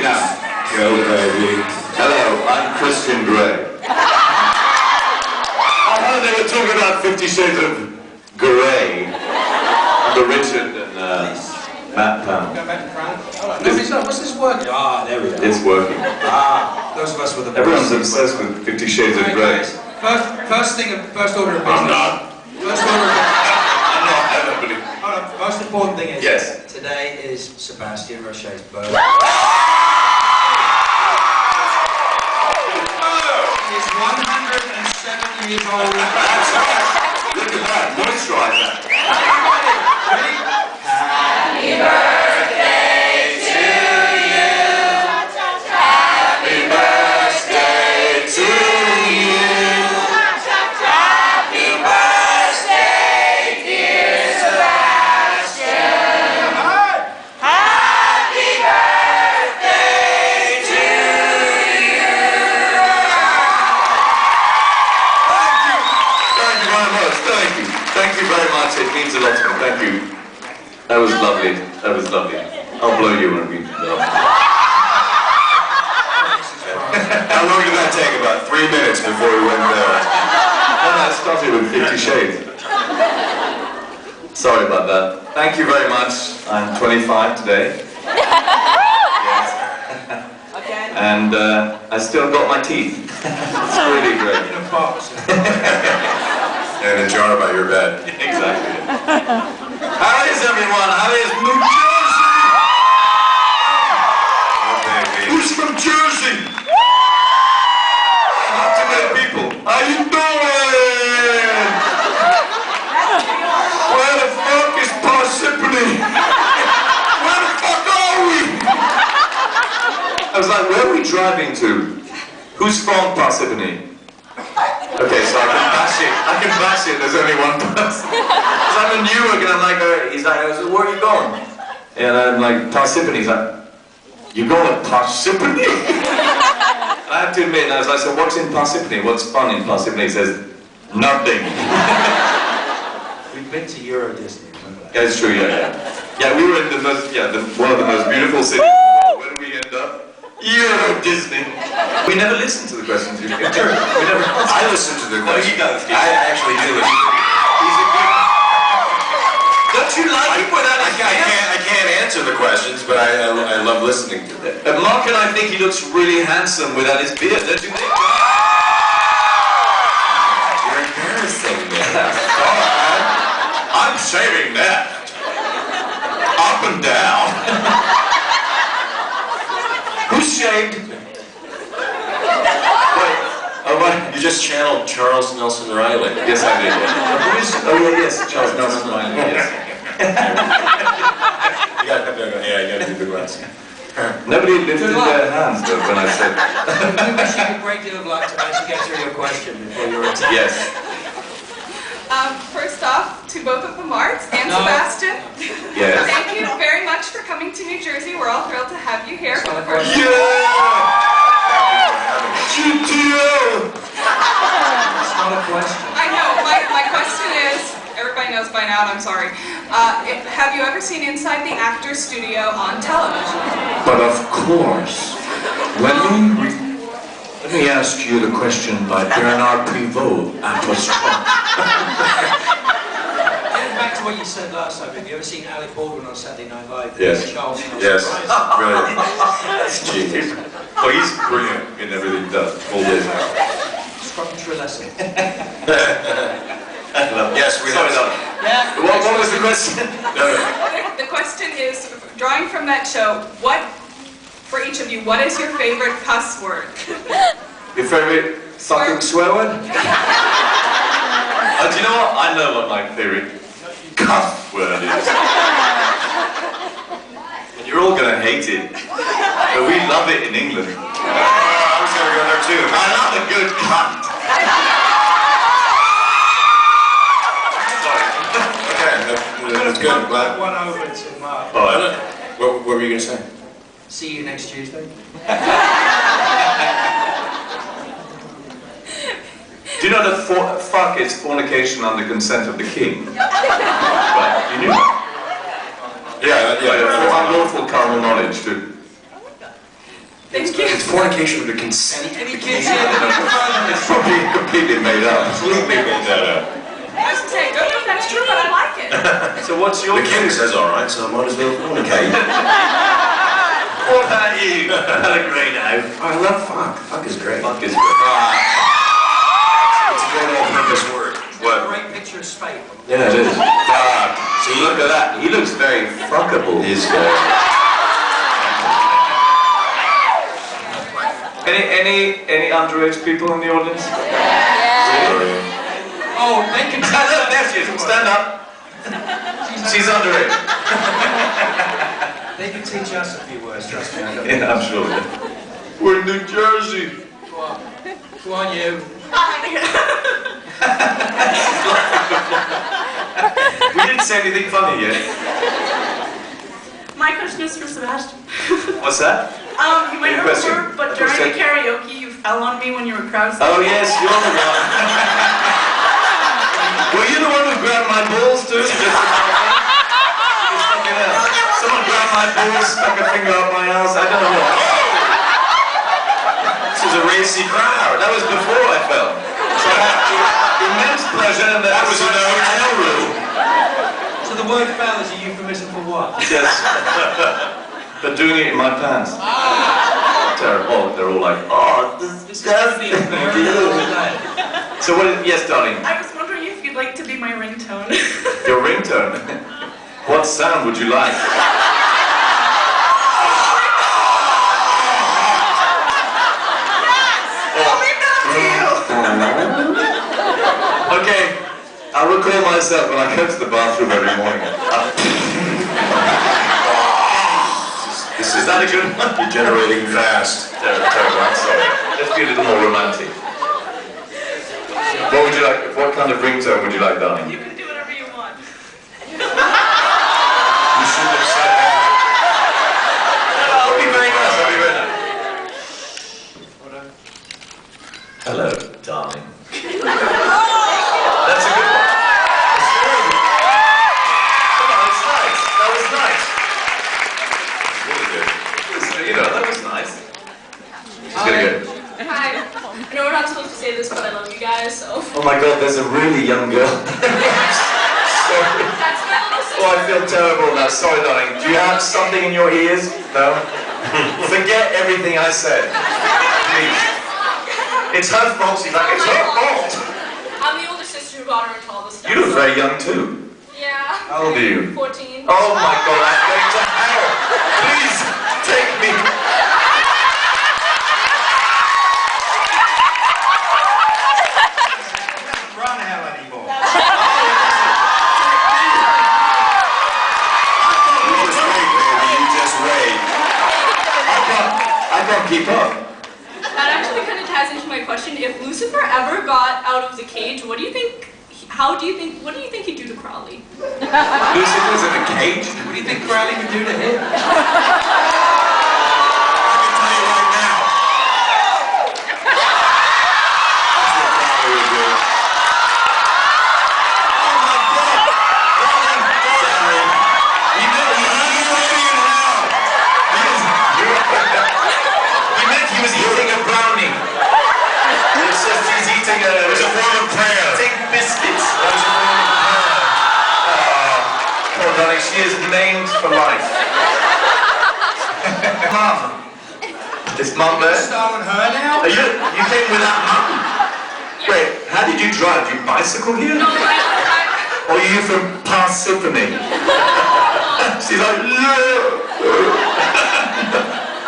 music now. Go, baby. Hello, I'm Christian Grey. I heard they were talking about 50 Shades of Grey. The Richard and Matt Pound. Go back to France. Oh, no, it's not. What's this working? Ah, there we go. It's working. Ah, those of us with the... Everyone's obsessed with 50 Shades of Grey. First order of business. I'm not. First order of business. I'm not everybody. Oh, no, most important thing is... Yes. Today is Sebastian Roché's birthday. He's 107 years old. That's right. Look at that. Moisturize that. Ready? Happy birthday to you. Happy birthday to you. Happy birthday, dear Sebastian. Happy birthday to you. Thank you very much. Thank you. Thank you very much. It means a lot to me. Thank you. That was lovely. That was lovely. I'll blow you when we go. How long did that take? About 3 minutes before we went there. And I started with 50 Shades. Sorry about that. Thank you very much. I'm 25 today. Yes. Okay. And I still got my teeth. It's really great. In a box. And a jar by your bed. Exactly. How is everyone? How is New Jersey? Oh, baby. Who's from Jersey? Not too many people. How you doing? Where the fuck is Parsippany? Where the fuck are we? I was like, where are we driving to? Who's from Parsippany? Okay, so I can bash it, there's only one person. Because I'm in Newark and I'm like, he's like, where are you going? And I'm like, Parsippany. He's like, you going to Parsippany? I have to admit, I was like, so what's in Parsippany? What's fun in Parsippany? He says, nothing. We've been to Euro Disney, remember that? Yeah, it's true, yeah. Yeah, we were in one of the most beautiful cities in the world. Where did we end up? Euro Disney. We never listened to the questions you gave. I listened to the question. you don't. I actually do listen. He's a good... Don't you like it without a I can't answer the questions, but I love listening to them. Mark and I think he looks really handsome without his beard, don't you think? You're embarrassing me. I'm shaving that. Up and down. Who's shaved? Wait. Oh, what? You just channeled Charles Nelson Riley. Yes, I did. Who is? Oh, yeah, yes, Charles Nelson Riley. Yes. You gotta do the glass. Nobody lifted their hands though when I said. We wish you a great deal of luck to actually get through your question before you're attacked. Yes. First off, to both of the Marks and No. Sebastian, Yes. thank you very much for coming to New Jersey. We're all thrilled to have you here for the first Yeah. time. GTO. It's not a question. I know, my question is, everybody knows by now, and I'm sorry, have you ever seen inside the actor's studio on television? But of course, let me ask you the question by Bernard Pivot, apostrophe. Getting back to what you said last time, have you ever seen Alec Baldwin on Saturday Night Live? Yes. Charles Nelson Yes. Riley. Brilliant. That's genius. Oh, he's brilliant in everything he does. All day. Strong lesson. Yes, we Sorry, have. no. Yeah. What was the question? No. The question is, drawing from that show, for each of you, what is your favorite cuss word? Your favorite fucking swear word? Do you know what? I know what my favorite cuss word is. And you're all gonna hate it. But we love it in England. I was gonna go there too. I love a good cunt. Sorry. Okay, that's good. I'm glad. One over to Mark. Oh, What were you gonna say? See you next Tuesday. do you know that fuck is fornication under consent of the king? Right, you knew that? Yeah, For unlawful carnal knowledge too. Thank you. It's fornication with a consent. Any kids here that need further? It's probably completely made up. Completely made that up. I was gonna say, I don't know if that's true, but I like it. So what's your The king says alright, so I might as well fornicate. What about you? Pellegrino. I love fuck. Fuck is great. Fuck is good. It's a great all-purpose word. What a great picture of Spain. Yeah, it is. Fuck. See, look at that. He looks very fuckable. It is. Any underage people in the audience? Oh, they can Stand up, there she is. Stand up. She's underage. They can teach us a few words, trust me. I don't Yeah, I'm sure. We're in New Jersey. Go on. Go on, you. We didn't say anything funny yet. My question is for Sebastian. What's that? You might Good not question. remember, but That's during what I the karaoke, you fell on me when you were crowdsourcing. Oh yes, you're the one. Were you the one who grabbed my balls too? Just fucking hell. Someone grabbed my balls, stuck a finger up my ass. I don't know what. This was a racy crowd. That was before I fell. So I had immense pleasure, and that was no rule. So the word fell is a euphemism for what? Yes. They're doing it in my pants. Terrible. They're all like, oh, this is Definitely a very long day. So what? Yes, darling. I was wondering if you'd like to be my ringtone. Your ringtone. What sound would you like? Okay, I'll recall myself when I go to the bathroom every morning. Is that a good one? You're generating fast. Terrible, I'm sorry. Let's be a little more romantic. What would you like? What kind of ringtone would you like, darling? You can do whatever you want. You shouldn't have said that. I'll be very nice. I'll be very nice. Hello, darling. That's a good one. That's very good. Come on, it's nice. That was nice. Really good. You know, that was nice. She's gonna go. Hi. I know we're not supposed to say this, but I love you guys, so. Oh my God, there's a really young girl. Sorry. That's my little sister. Oh, I feel terrible now. Sorry, darling. Do you have something in your ears? No? Forget everything I said. Please. It's her fault. She's like, it's her fault. I'm the older sister who got her into all this stuff. You look very young too. Yeah. How old are you? 14. Oh my God, I'm going to hell. Please, take me. Run hell anymore. You just wait, baby. You just wait. I can't keep up. That actually kind of ties into my question. If Lucifer ever got out of the cage, what do you think he'd do to Crowley? Lucifer's in a cage? What do you think Crowley would do to him? I can tell you right now. That's what Crowley would do. Oh my God! Darling, darling. He's living in hell. He meant he was eating a brownie. It's just he's eating a... It was a form of prayer. Eating biscuits. That was a form of prayer. Oh, darling, she is maimed for life. Mum. Is Mum there? Starring her now? You came without Mum? Wait, how did you drive? Did you bicycle here? No, Or are you from Parsippany? She's like, no.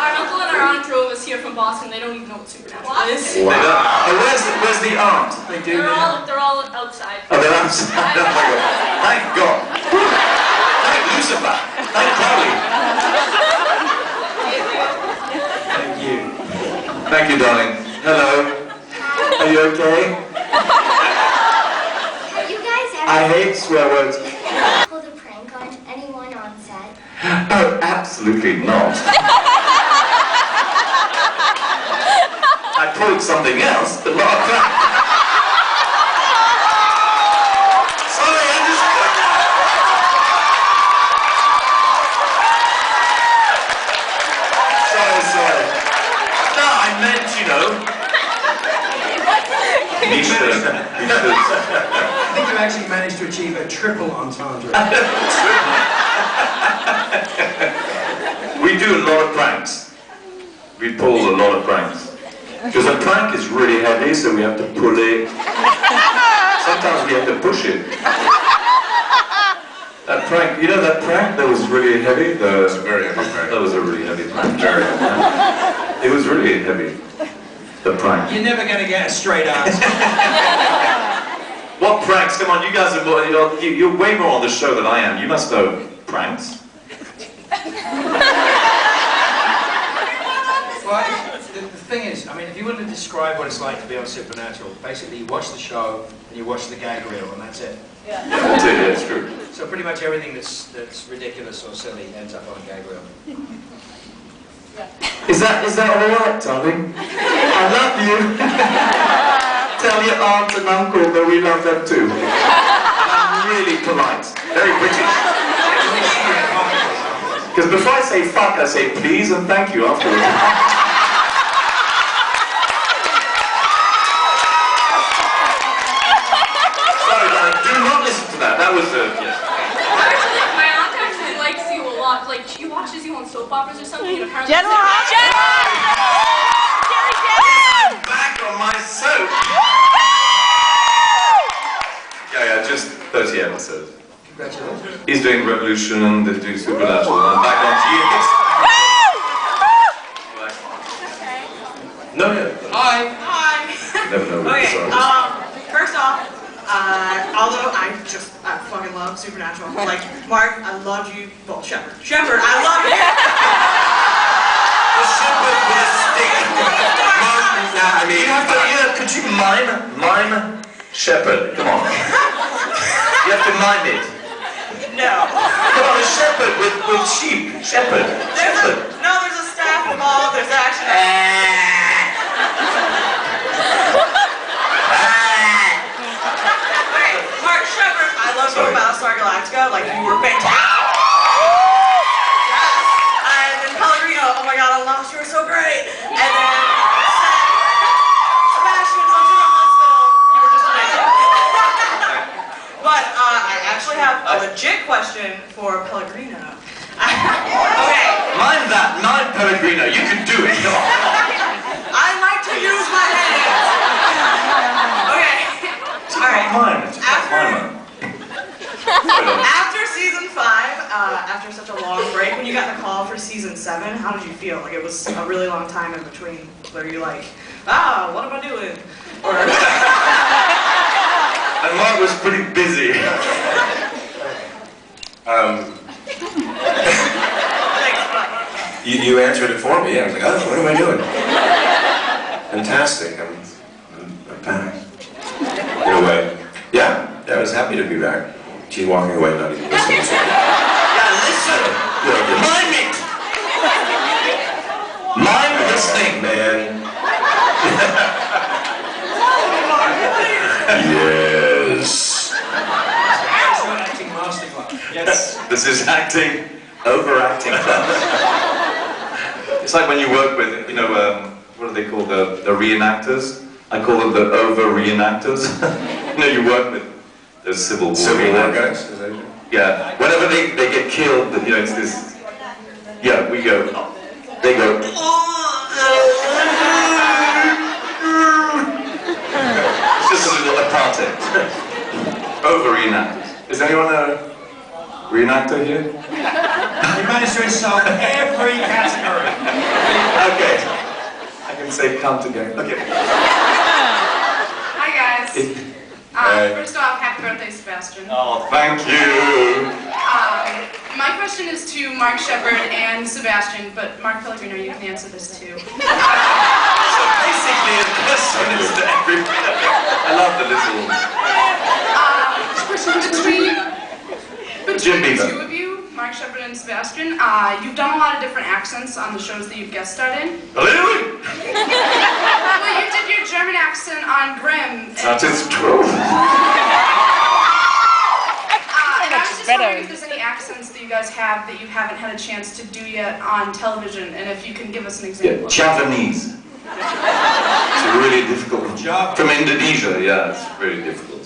our uncle and our aunt drove us here from Boston. They don't even know what supernatural is. Wow. Where's the aunt? They do They're all outside. Oh, they're outside. Oh my God. Thank God. Thank Lucifer. Thank Crowley. Thank you. Thank you, darling. Hello. Are you okay? Have you guys I ever hate swear words. pulled a prank on anyone on set? Oh, absolutely not. I pulled something else, but not a prank. Sorry, I just couldn't. Sorry. you actually managed to achieve a triple entendre. We do a lot of pranks. We pull a lot of pranks. Because a prank is really heavy, so we have to pull it. Sometimes we have to push it. That prank, you know that prank that was really heavy? It was a very heavy prank. That was a really heavy prank. Very heavy. It was really heavy. The prank. You're never going to get a straight answer. What pranks? Come on, you guys are more, you're way more on the show than I am. You must know pranks. Well, the thing is, I mean, if you were to describe what it's like to be on Supernatural, basically you watch the show and you watch the gag reel and that's it. Yeah, that's it, yeah, it's true. So pretty much everything that's ridiculous or silly ends up on a gag reel. Is that alright, darling? I love you. Tell your aunt and uncle that we love them too. I'm really polite. Very British. Because before I say fuck, I say please and thank you afterwards. Sorry, darling, do not listen to that. That was yeah. Actually, my aunt actually likes you a lot. Like, she watches you on soap operas or something, and apparently... General Back on my soap. Yeah, just 30 episodes. Congratulations. He's doing Revolution and they're doing Supernatural. And I'm back on to you. No, yeah. Hi. You never know what Okay, the song is. first off, although I fucking love Supernatural. Like, Mark, I love you. Well, Sheppard, I love you. The Sheppard with a stick. Nah, I mean, could you mime Sheppard? Come on. You have to mime it. No. Come on, a shepherd with sheep. Shepherd. There's a staff involved. There's actually. Okay, Mark Sheppard, I love you about Star Galactica. Like, you were fantastic. Yes. And then Pellegrino, oh my god, I lost you, were so great. And then Sebastian onto the hospital. You were just amazing. But I actually have a legit question for Pellegrino. Okay. Mime that. Mime Pellegrino. You can do it. Come on. I like to use my hands. Okay. Alright. After season 5, after such a long break, when you got the call for season 7, how did you feel? Like, it was a really long time in between. Were you like, what am I doing? Or And Mark was pretty busy. You answered it for me. Yeah, I was like, oh, what am I doing? Fantastic. I'm back. In a way. Yeah, I was happy to be back. She's walking away, not even listening to me. Yeah, listen. Mime it. Mime this thing, man. Yes. Acting masterclass. Yes. This is acting, overacting class. It's like when you work with, what are they called, the reenactors? I call them the over-reenactors. You work with those Civil War guys? Is that it? Yeah, whenever they get killed, it's this, yeah, we go, they go, it's just a little apartheid. Over-reenactors. Is anyone a reenactor here? You managed to insult every category. Okay. I can say come together. Okay. Hi guys. Hey. First off, happy birthday, Sebastian. Oh, thank you. My question is to Mark Sheppard and Sebastian, but Mark Pellegrino, you can answer this too. So basically, the question is to everybody. I love the little. Between the two of you, Mark Sheppard and Sebastian, you've done a lot of different accents on the shows that you've guest starred in. Really? Well, you did your German accent on Grimm. That is true. And I was just wondering if there's any accents that you guys have that you haven't had a chance to do yet on television, and if you can give us an example. Javanese. It's really difficult. From Indonesia, yeah, it's really difficult.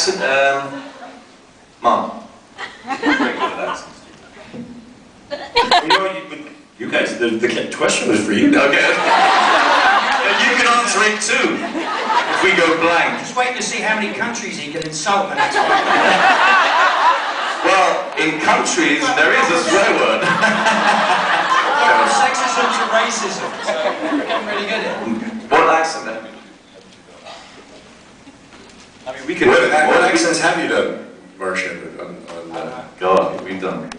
accent, Mom. Very good at accents. You know, you guys, the question was for you. Okay. You can answer it too. If we go blank. Just waiting to see how many countries he can insult in the next one. Well, in countries, there is a swear word. From sexism to racism. So, I'm really good at it. What accent then? I mean, we can... What accents have you done, Mark Sheppard, on God, we've done.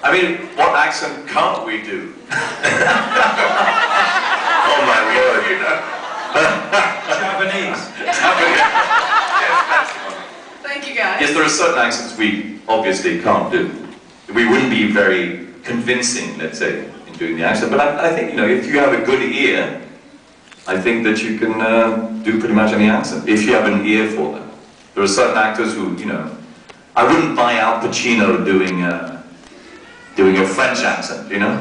I mean, what accent can't we do? Oh my word, you know. Japanese. Thank you guys. Yes, there are certain accents we obviously can't do. We wouldn't be very convincing, let's say, in doing the accent. But I think, you know, if you have a good ear, I think that you can do pretty much any accent, if you have an ear for them. There are certain actors who, you know, I wouldn't buy Al Pacino doing a French accent, you know?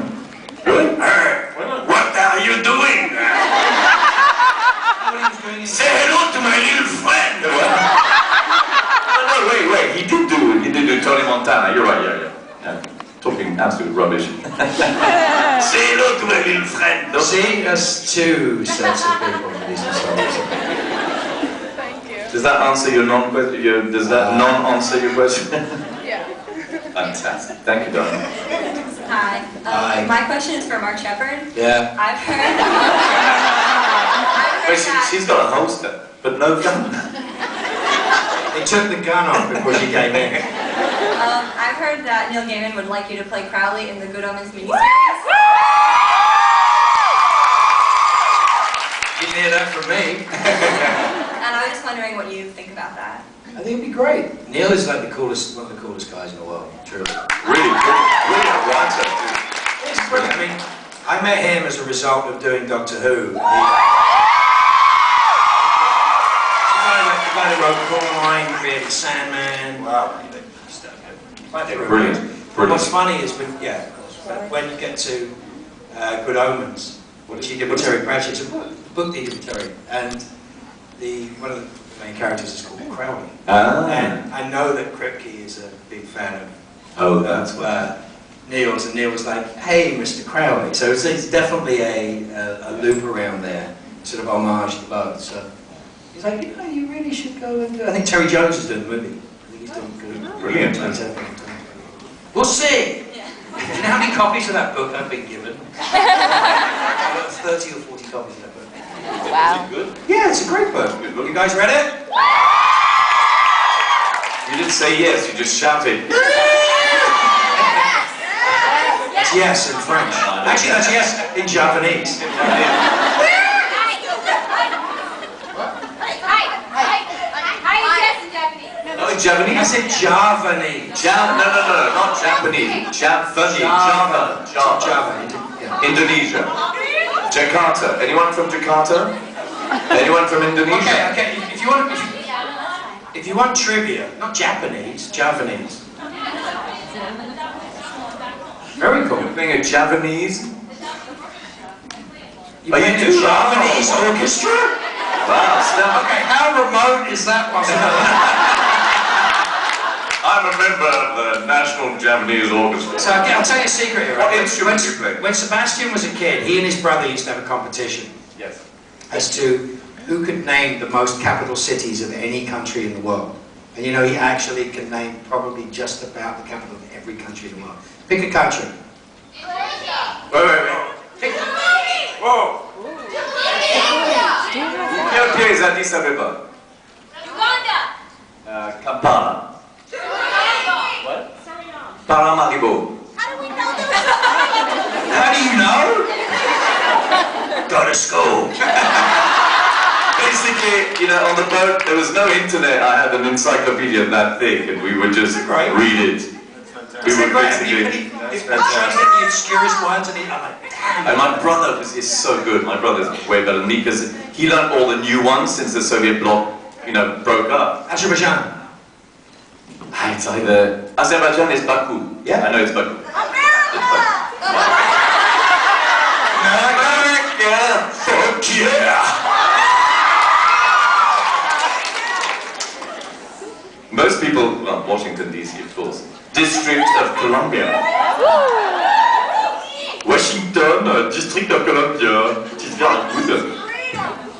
Really? What are you doing? Say hello to my little friend. No, wait, he did do Tony Montana, you're right, yeah. Talking absolute rubbish. Say hello to my little friend. See, that's two sets of people in these songs. Thank you. Does that answer your non-question? Does that non-answer your question? Yeah. Fantastic. Thank you, darling. Hi. Hi. My question is for Mark Sheppard. Yeah. I've heard Wait, that. she's got a holster, but no gun. They took the gun off before she came in. I've heard that Neil Gaiman would like you to play Crowley in the Good Omens miniseries. Didn't hear that from me. And I was just wondering what you think about that. I think it'd be great. Neil is like one of the coolest guys in the world, truly. Really a writer. It's brilliant. I mean, I met him as a result of doing Doctor Who. The guy that wrote Coraline, created Sandman. Wow. Brilliant. What's funny is when you get to Good Omens, what he did with Terry Pratchett, it's a book that he did with Terry, and one of the main characters is called Crowley. And I know that Kripke is a big fan of Neil's, and Neil was like, "Hey, Mr. Crowley." So it's definitely a loop around there, sort of homage to both. So he's like, "You know, you really should go and do it." I think Terry Jones is doing the movie. I think he's doing good. Brilliant. We'll see. Do you know how many copies of that book I've been given? I've got 30 or 40 copies of that book. Wow. Is it good? Yeah, it's a great book. You guys read it? You didn't say yes, you just shouted. That's yes in French. Actually, that's yes in Japanese. No, in Japanese? I said Javanese. No, not Japanese. Javanese. Java. Yeah. Indonesia. Jakarta. Anyone from Jakarta? Anyone from Indonesia? Okay. If you want trivia, not Japanese, Javanese. Very cool. You're playing a Javanese? You playing a Javanese orchestra? Wow, stop. Okay, how remote is that possible? I'm a member of the National Japanese Orchestra. So I'll tell you a secret here. What instrument do you play? When Sebastian was a kid, he and his brother used to have a competition. Yes. As to who could name the most capital cities of any country in the world. And you know, he actually can name probably just about the capital of every country in the world. Pick a country. Wait. Whoa. Quel is Addis Abeba? Uganda. Kampala. What? Paramaribo. How do we know this? How do you know? Go to school. Basically, you know, on the boat, there was no internet. I had an encyclopedia that thick, and we would just read it. We would basically... Translate the obscurest ones, and I'm like, damn. And my brother is so good. My brother's way better than me, because he learned all the new ones since the Soviet bloc, you know, broke up. Azerbaijan. It's either... Azerbaijan is Baku. Yeah. I know it's Baku. America! America! Fuck yeah!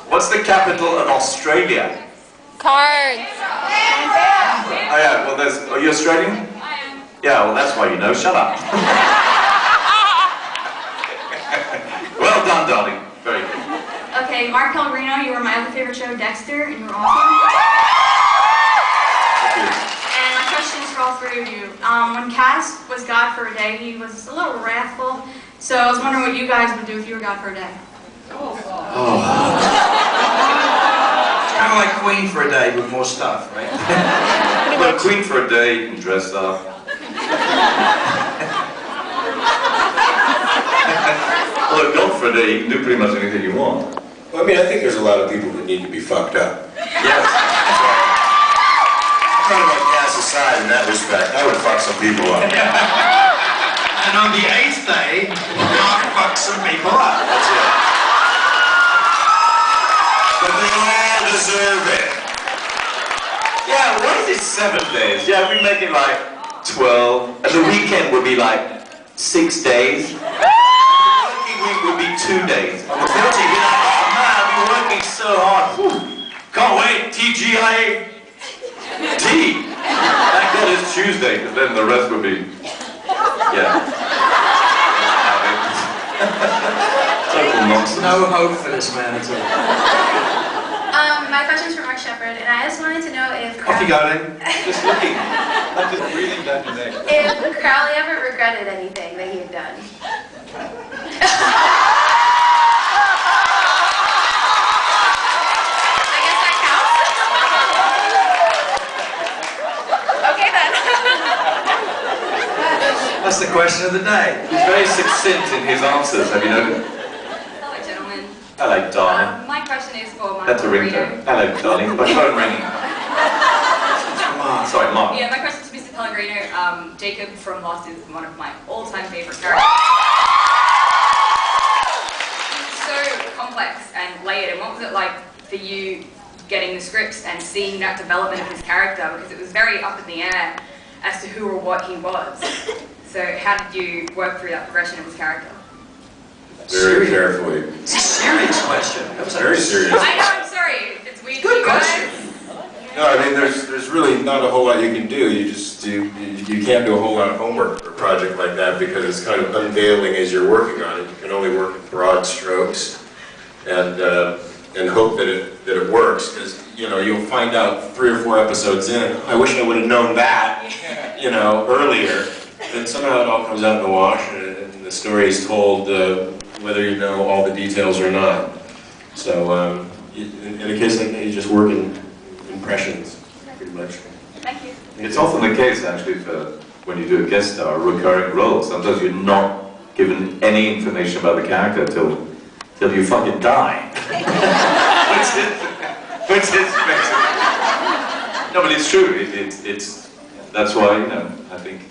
What's the capital of Australia? Cards. Oh yeah, well there's... Are you Australian? I am. Yeah, well that's why you know. Shut up. Well done, darling. Very good. Okay, Mark Pellegrino, you were my other favorite show, Dexter, and you were awesome. Thank you. And my question is for all three of you. When Cass was God for a day, he was a little wrathful. So I was wondering what you guys would do if you were God for a day. It's kind of like Queen for a day with more stuff, right? Well, Queen for a day, you can dress up. Well, God for a day, you can do pretty much anything you want. Well, I mean, I think there's a lot of people that need to be fucked up. Yes. Kind of like Cass aside in that respect. I would fuck some people up. And on the 8th day, Mark fucked some people up. That's it. But they all deserve it. Yeah, what is it, 7 days? Yeah, we make it like 12. And the weekend would be like 6 days. The working week would be 2 days. On the 14th, you'd be like, oh man, I've been working so hard. Whew. Can't wait, TGIA. T. Thank God it's Tuesday, because then the rest would be, yeah. Total nonsense. No hope for this man at all. My question's for Mark Sheppard, and I just wanted to know if Off you go then. Just looking. I'm just breathing down your neck. if Crowley ever regretted anything that he had done. I guess that counts. Okay then. That's the question of the day. He's very succinct in his answers, have you noticed? Hello, gentlemen. Hello, darling. My question is for Mark That's a ringtone. Hello, darling. My phone ringing. Mark. Sorry, Mark. Yeah, my question is to Mr. Pellegrino. Jacob from Lost is one of my all-time favorite characters. So complex and layered, and what was it like for you getting the scripts and seeing that development of his character? Because it was very up in the air as to who or what he was. So how did you work through that progression of his character? Very carefully. It's a serious question. That was Very serious. I know, I'm sorry. It's weird for Good you guys. question. No, I mean, there's really not a whole lot you can do. You can't do a whole lot of homework for a project like that because it's kind of unveiling as you're working on it. You can only work in broad strokes and hope that it works. Because you'll find out 3 or 4 episodes in. I wish I would have known that, earlier. But somehow it all comes out in the wash, and the story is told whether you know all the details or not. So in a case like that, you just work in impressions, pretty much. Thank you. It's often the case, actually, for when you do a guest star, a recurring role. Sometimes you're not given any information about the character till you fucking die. which is no, but it's true. It's that's why I think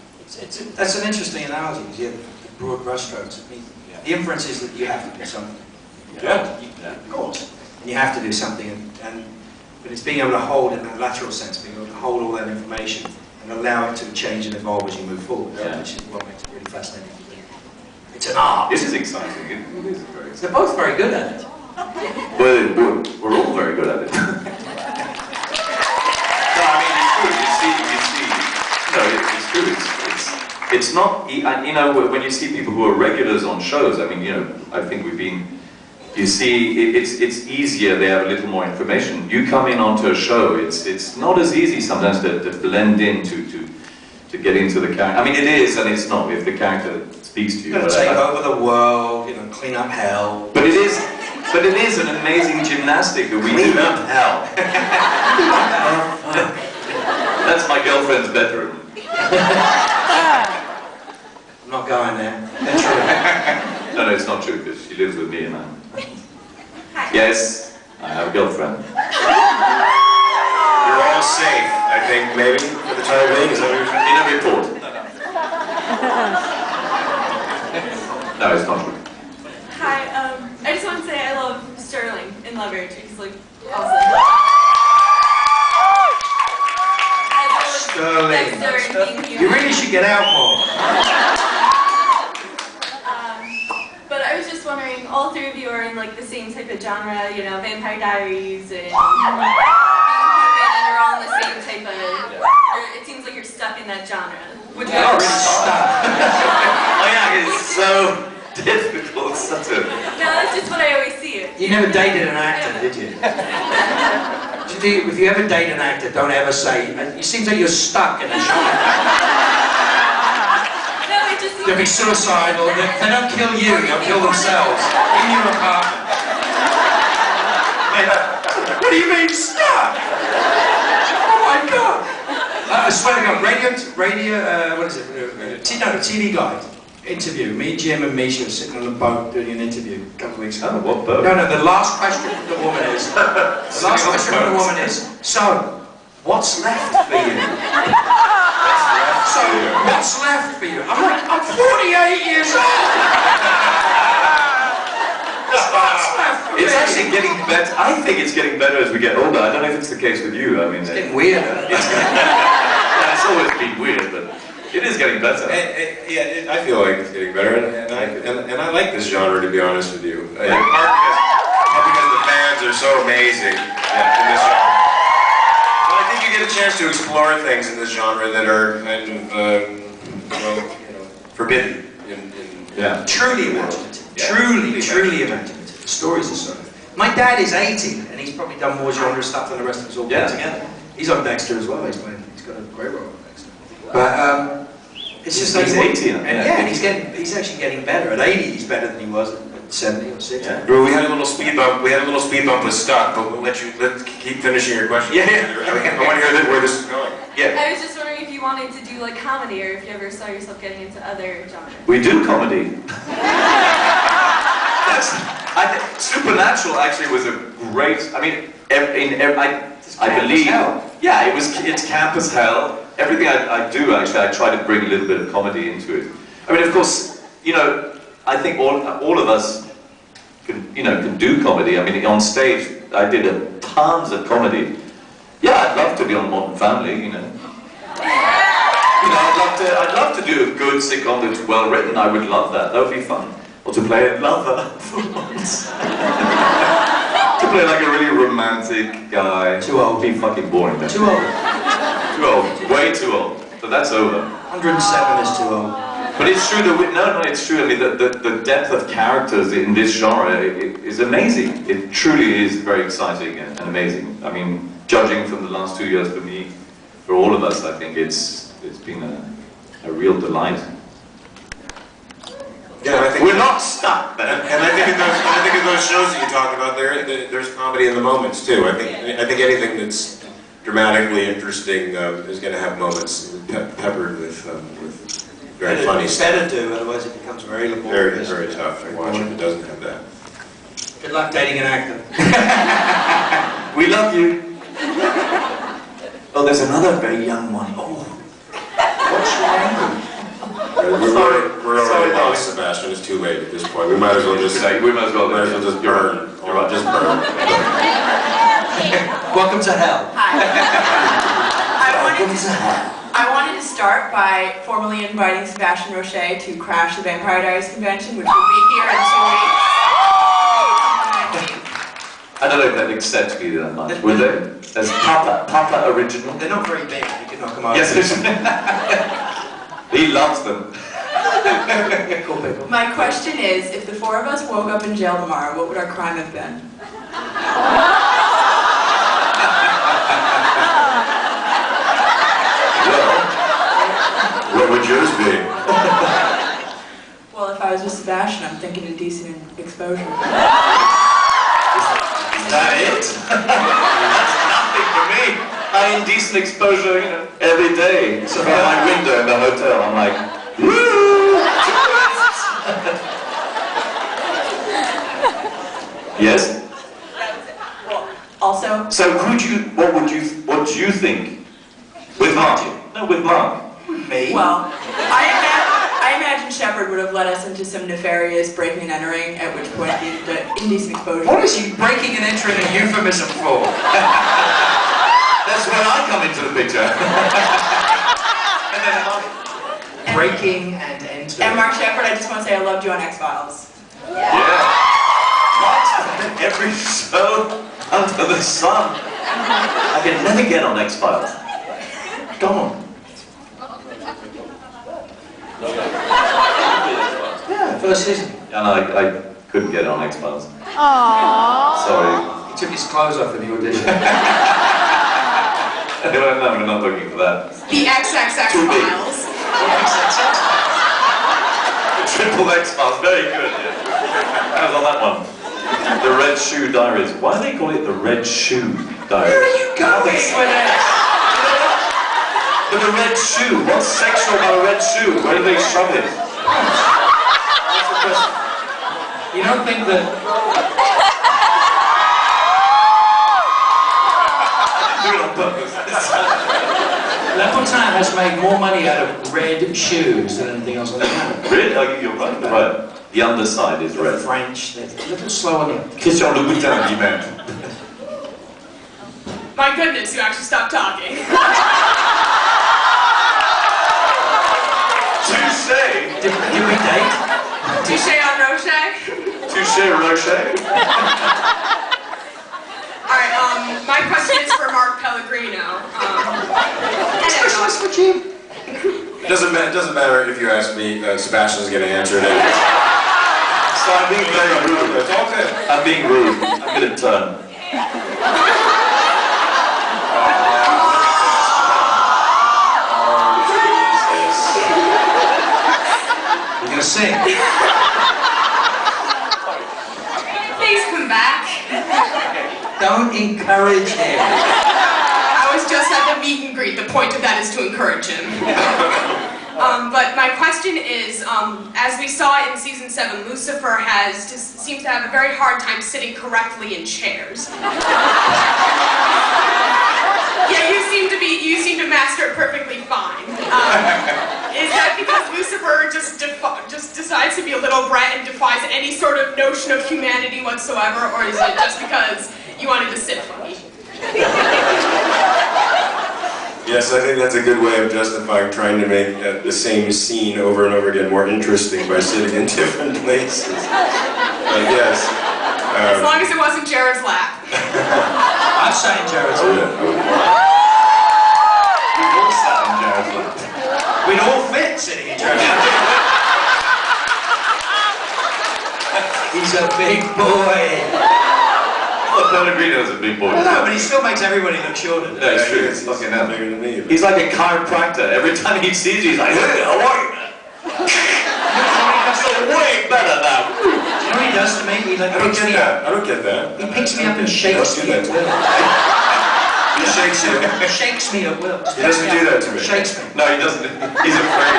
That's an interesting analogy, because you have the broad brushstrokes. I mean, the inference is that you have to do something. yeah. Of course. And you have to do something, but it's being able to hold, in that lateral sense, being able to hold all that information and allow it to change and evolve as you move forward, Yeah. which is what makes it really fascinating. It's an art. This is exciting. It is very exciting. They're both very good at it. Well, we're all very good at it. No, I mean it's true. You see. No, it's true. It's not. When you see people who are regulars on shows, I mean, I think we've been. You see, it's easier. They have a little more information. You come in onto a show. It's not as easy sometimes to blend in to get into the character. I mean, it is and it's not if the character speaks to you. You're going to take over the world, clean up hell. But it is an amazing gymnastic that we do. Clean up hell. That's my girlfriend's bedroom. I'm not going there. No, it's not true because she lives with me and I'm. Hi. Yes, I have a girlfriend. You're all safe, I think, maybe, for the time being. Is that what you're saying? In a report. No, it's not true. Hi, I just want to say I love Sterling in Leverage. He's like awesome. Sterling. Dexter and being You human. really should get out more. But I was just wondering, are in like the same type of genre, you know, Vampire Diaries and you're all in the same type of. It seems like you're stuck in that genre. Would you ever stop? Oh yeah, it's so difficult. Such a... No, that's just what I always see it. You never dated an actor, did you? If you ever date an actor, don't ever say, it seems like you're stuck in a genre. No, it just seems They'll be suicidal, they don't kill you, they'll kill themselves in your apartment. What do you mean, stuck? Oh my God. I swear to God, what is it? TV Guide interview. Me, Jim and Misha were sitting on a boat doing an interview a couple of weeks ago. Oh, what boat? No, the last question from the woman is, so, what's left for you? What's left for you? I'm like, I'm 48 years old! What's left for me? It's actually getting better. I think it's getting better as we get older. I don't know if it's the case with you. I mean, It's getting weirder. It's always been weird, but it is getting better. Yeah, I feel like it's getting better, and I like this genre, to be honest with you. In part because the fans are so amazing in this genre. But I think you get a chance to explore things in this genre that are kind of, forbidden. Yeah. Truly imaginative. Yeah. Truly imaginative. The stories are so. My dad is 80, and he's probably done more genre stuff than the rest of us all put together. He's on Dexter as well. He's got a great role on Dexter. But it's just like he's 80, and he's actually getting better. At 80, he's better than he was at 70 or 60. Yeah. Bro, we had a little speed bump. We had a little speed bump with Scott, but let's keep finishing your question. Yeah. I want to hear where this is going. Yeah. I was just wondering if you wanted to do like comedy or if you ever saw yourself getting into other genres. We do comedy. Supernatural actually was a great. I mean, I believe. Yeah, it's camp as hell. Everything I do actually, I try to bring a little bit of comedy into it. I mean, of course, I think all of us can do comedy. I mean, on stage, I did tons of comedy. Yeah, I'd love to be on Modern Family. I'd love to do a good sitcom that's well written. I would love that. That would be fun. Or to play a lover for once. To play like a really romantic guy. Too old. Be fucking boring. Then. Too old. Too old. Way too old. But that's over. 107 is too old. But it's true that no, it's true. I mean, the depth of characters in this genre is amazing. It truly is very exciting and amazing. I mean, judging from the last 2 years for me, for all of us, I think it's been a real delight. Yeah, I think we're not stuck, man. And I think in those shows that you talk about, there's comedy in the moments too. I think anything that's dramatically interesting is going to have moments peppered with very funny stuff. Better do, otherwise it becomes very laborious. Very tough to watch if it doesn't have that. Good luck dating an actor. We love you. Oh, there's another very young one. Oh, what's your name? We're already lost, Sebastian. It's too late at this point. We might as well just burn. You're right. Just burn. Welcome to hell. Hi. Welcome to hell. I wanted to start by formally inviting Sebastian Roché to crash the Vampire Diaries convention, which will be here in 2 weeks. I don't know if they'd accept me that much, would they? As Papa original? They're not very big. You could knock them out. Yes, he loves them. Cool people. My question is, if the 4 of us woke up in jail tomorrow, what would our crime have been? What would yours be? Well, if I was with Sebastian, I'm thinking indecent exposure. Is that it? That's nothing for me. Indecent exposure, every day. So by my window in the hotel, I'm like, woo! Yes? Also, So what do you think? With Mark? No, with Mark. Me? well, I imagine Sheppard would have led us into some nefarious breaking and entering, at which point the indecent exposure... What is he breaking and entering a euphemism for? That's when I come into the picture. Breaking and entering. And Mark Sheppard, I just want to say I loved you on X-Files. Yeah. every show under the sun. I can never get on X-Files. Come on. Yeah, first season. And I couldn't get on X-Files. Aww. Sorry. He took his clothes off in the audition. No, we're not looking for that. The XXX Too big. Files. The triple X-Files, very good. Yeah. How's on that one? The Red Shoe Diaries. Why do they call it the Red Shoe Diaries? Where are you going with this? But the red shoe, what's sexual about a red shoe? Where do they shove it? That's the question. You don't think that... Do it on purpose. Lepotin has made more money out of red shoes than anything else on the planet. Red? Oh, you're right. Right. The underside is red. French, they're a little slow on the... Question de boutin, dit même. My goodness, you actually stopped talking. Touché! Did we date? Touché on Roché. Touché, Roché. Alright, my question is for Mark Pellegrino. Specialist for you. It doesn't matter if you ask me, Sebastian's going to answer it. So I'm being very rude. It's all good. I'm being rude. I'm going to turn. You're going to sing. Please come back. Don't encourage him. I was just at the meet and greet. The point of that is to encourage him. But my question is, as we saw in season 7, Lucifer seems to have a very hard time sitting correctly in chairs. Yeah, you seem to master it perfectly fine. Is that because Lucifer just decides to be a little brat and defies any sort of notion of humanity whatsoever, or is it just because you wanted to sit funny? Yes, I think that's a good way of justifying trying to make the same scene over and over again more interesting by sitting in different places. Yes. As long as it wasn't Jared's lap. I've sat in Jared's lap. We've all sat in Jared's lap. We'd all fit sitting in Jared's lap. He's a big boy. Well, Pellegrino's a big boy. No, but he still makes everybody look shorter. Yeah, it's true. It's fucking hell. Bigger than me. He's like a chiropractor. Every time he sees you, he's like, hey, how are you, man? You're way better now. Do you know what he does to me? He like picks me up. I don't get that. He picks me up and shakes Don't me do at that. will. He shakes you. Shakes me at will. He doesn't do that to me. Shakes me. No, he doesn't. He's afraid.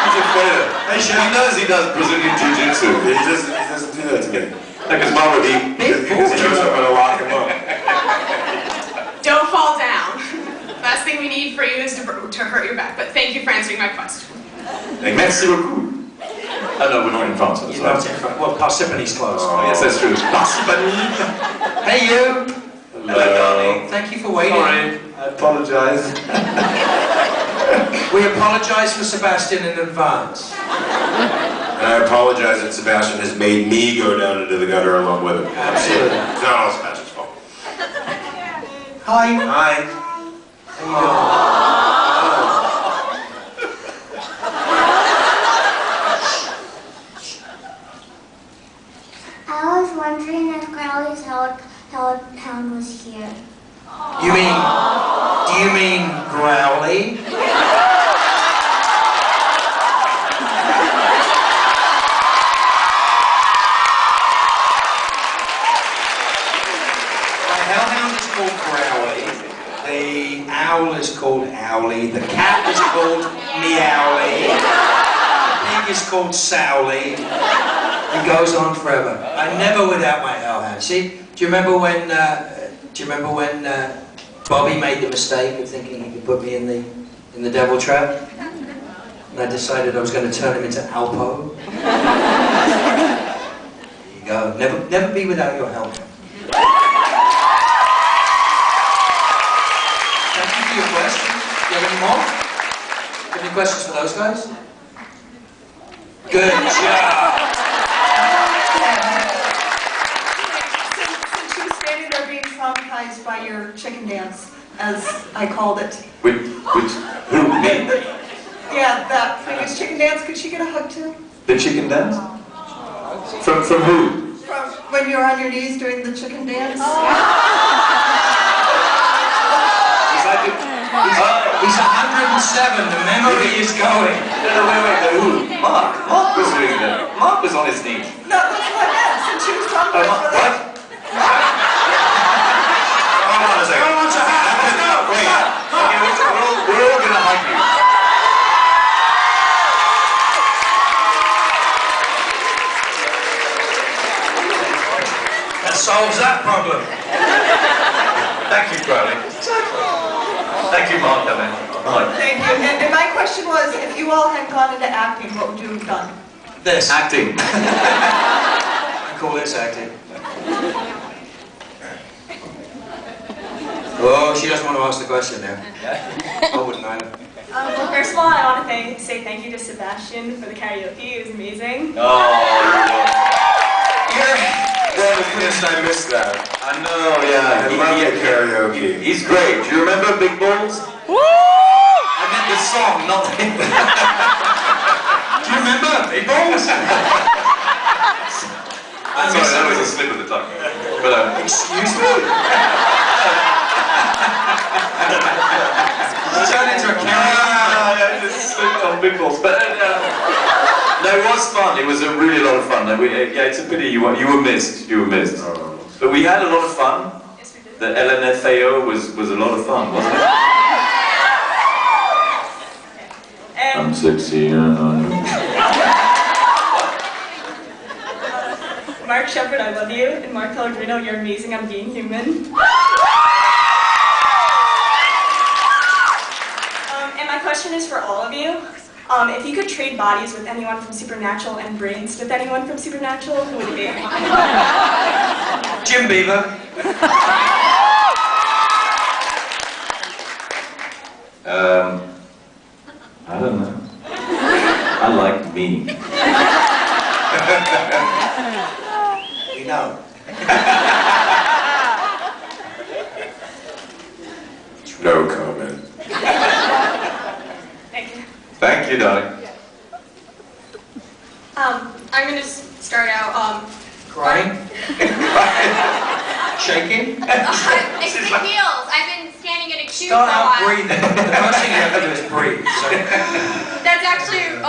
He's afraid of it. He knows he does Brazilian Jiu-Jitsu. He doesn't do that to me. Like his mom would be. Because he knows I'm going to lock him up. Don't fall down. Last thing we need for you is to hurt your back. But thank you for answering my question. Merci beaucoup. Oh no, we're not in France. You're not in front. Well, Parsippany's closed. Oh, yes, that's true. Parsippany. Hey, you. Hello, darling. Thank you for waiting. Sorry, I apologize. We apologize for Sebastian in advance. And I apologize that Sebastian has made me go down into the gutter along with him. Absolutely. It's not all Sebastian's fault. Hi. Hi. How you doing? I was wondering if Crowley's Hellhound was here. You mean, do you mean Growly? My hellhound is called Growly, the owl is called Owly, the cat is called Meowly, the pig is called Sowly. It goes on forever. I'm never without my hellhound. See, do you remember when Bobby made the mistake of thinking he could put me in the devil trap? And I decided I was going to turn him into Alpo. There you go. Never be without your hellhound. Thank you for your questions. Do you have any more? Do you have any questions for those guys? Good job. as I called it. Which, who, me? Yeah, that famous chicken dance. Could she get a hug too? The chicken dance? From who? From when you were on your knees doing the chicken dance. He's 107, the memory is going. No, wait, who? Mark. Mark was doing that. Mark was on his knees. No, that's what I meant. Since she was talking about What? Hold on a second. Who wants a hat? Let's go. Wait. Okay, we're all gonna hug you. That solves that problem. Thank you, Crowley. Thank you, Mark. Thank you. And my question was, if you all had gone into acting, what would you have done? This. Acting. I call this acting. Oh, she doesn't want to ask the question now. I wouldn't either. Well, first of all, I want to say thank you to Sebastian for the karaoke. It was amazing. Oh, Well, I missed that. I know, yeah. I love the karaoke. He's great. Do you remember Big Balls? Woo! I meant the song, not the... Do you remember Big Balls? I'm sorry, that was a slip of the tongue. But, Excuse me? Turn into a karaoke. I just slipped on Big Balls. But, no, it was fun. It was a really lot of fun. Yeah, it's a pity you were missed. You were missed. But we had a lot of fun. Yes, we did. The LNFAO was a lot of fun, wasn't it? I'm And sexy. Mark Sheppard, I love you. And Mark Pellegrino, you're amazing on being human. And my question is for all of you. If you could trade bodies with anyone from Supernatural and brains with anyone from Supernatural, who would it be? Jim Beaver. I don't know. I like me. We know. No comment. Thank you. Thank you, darling. I'm gonna start out. Crying? Shaking? It's the heels. I've been standing in a queue Start for a out while. breathing. The first thing you have to do is breathe. So. That's actually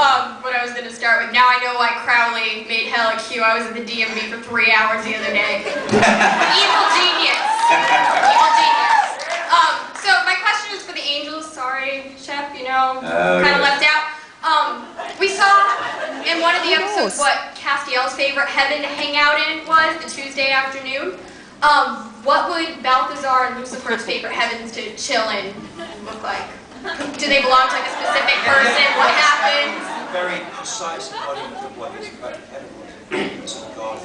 what I was gonna start with. Now I know why Crowley made hella queue. I was at the DMV for 3 hours the other day. Evil genius. Evil genius. So my question is for the angels. Sorry, Shep, you know, kind of left out. We saw in one of the episodes what Castiel's favorite heaven hangout in was, the Tuesday afternoon. What would Balthazar and Lucifer's favorite heavens to chill in look like? Do they belong to like a specific person? What happens? Very precise embodiment of what is heaven. It's a god.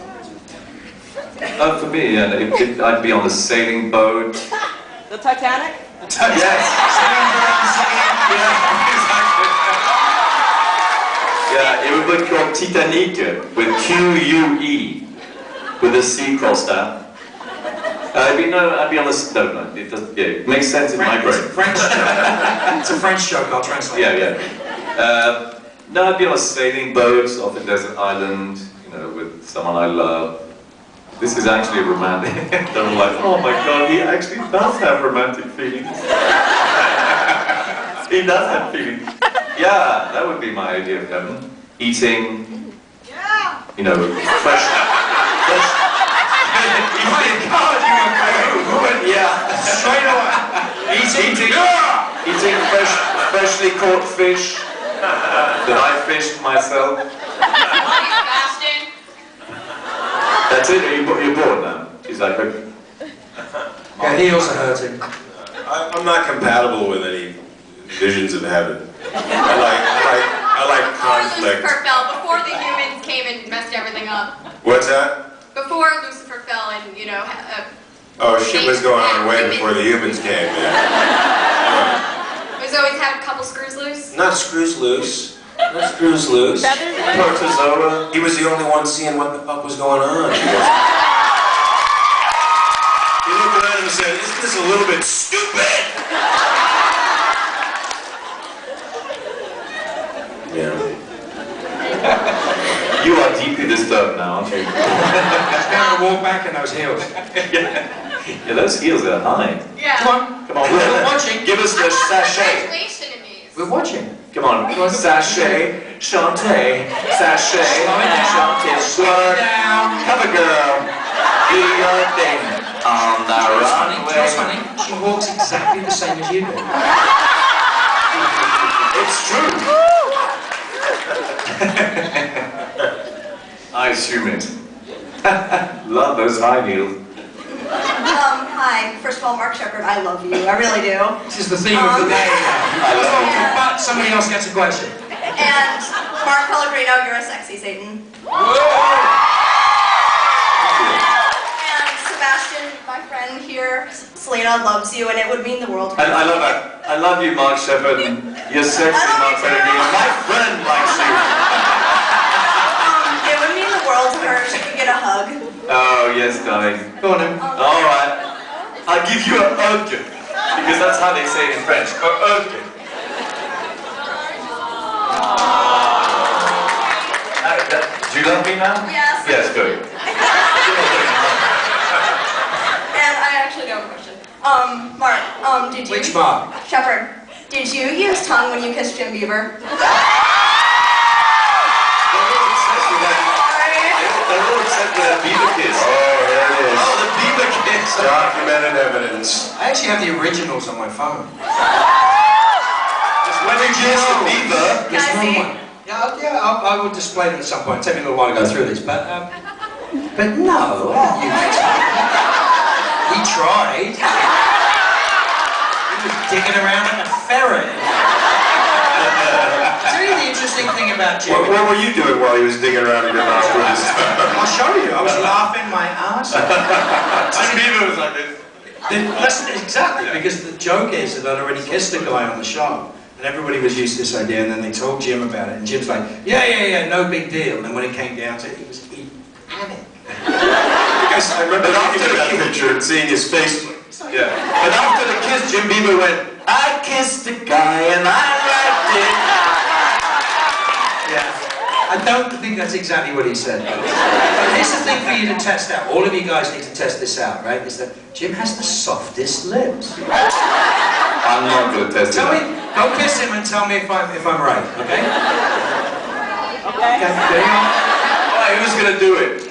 For me, yeah, I'd be on the sailing boat. The Titanic? Yes. Yeah, it would be called Titanic with Q-U-E, with a C crossed out. I'd be on the no, it doesn't. Yeah, it makes sense in my brain. It's a French joke. It's a French joke. I'll translate. Yeah. No, I'd be on a sailing boat off a desert island, you know, with someone I love. This is actually romantic. I'm like, oh my god, he actually does have romantic feelings. He does have feelings. Yeah, that would be my idea of heaven. Eating, you know, fresh. Oh my god, you were yeah. Straight away. Eating freshly caught fish that I fished myself. Sebastian. That's it. You're bored now. She's like, okay. Yeah, he also hurting. I'm not compatible with any visions of heaven. I like Before conflict. Lucifer fell, before the humans came and messed everything up. What's that? Before Lucifer fell and, you know, Oh, shit was going on way before the humans came, man. was always had a couple screws loose. Not screws loose. Not screws loose. Protozoa. He was the only one seeing what the fuck was going on. He looked around and said, isn't this a little bit stupid? Yeah. You are deeply disturbed now, aren't you? Just going to walk back in those heels. Yeah, those heels are high. Yeah. Come on. Come on, We're watching. Give us the sachet. Congratulations in these. We're watching. Come on, sachet, chante, sachet, Slow it down. chante, Slow it down. Cover girl, do your thing on the Joe's funny. runway. She walks exactly the same as you do. It's true. I assume it. Love those high heels. Hi. First of all, Mark Sheppard, I love you. I really do. This is the theme of the day now. I love you. But somebody else gets a question. And Mark Pellegrino, you're a sexy Satan. And Sebastian, my friend here, Selena loves you, and it would mean the world to me. I love that. I love you, Mark Sheppard. You're sexy, Mark Pellegrino. My friend likes you. It would mean the world to her if she could get a hug. Oh, yes, darling. Go on then. All right. I'll give you a hug. Because that's how they say it in French. A hug. Do you love me now? Yes. Yes, good. And I actually do have a question. Mark, did you... Which Mark? Sheppard, did you use tongue when you kissed Jim Beaver? They're all except the beaver kiss. Oh, there it is. Oh, the beaver kiss. Documented evidence. I actually have the originals on my phone. Just when you kiss the beaver. Can I see? Yeah, I will display them at some point. It'll take me a little while to go through these, but no, you. He tried. He was digging around in a ferret. It's really the interesting thing about Jim. What were you doing while he was digging around in your mouth with his I'll show you. I was laughing my ass off. Jim Beaver was like this. Listen, exactly, because the joke is that I'd already kissed a guy on the show. And everybody was used to this idea, and then they told Jim about it, and Jim's like, yeah, no big deal. And then when it came down to it, he was in panic. Because I remember looking at that picture and seeing his face. Yeah. But after the kiss, Jim Beaver went, I kissed a guy and I liked it. Yeah. I don't think that's exactly what he said. But here's the thing for you to test out. All of you guys need to test this out, right? Is that Jim has the softest lips. I'm not going to test it Tell out. me, go kiss him and tell me if I'm right, okay? Okay, there you go. Alright, who's going to do it?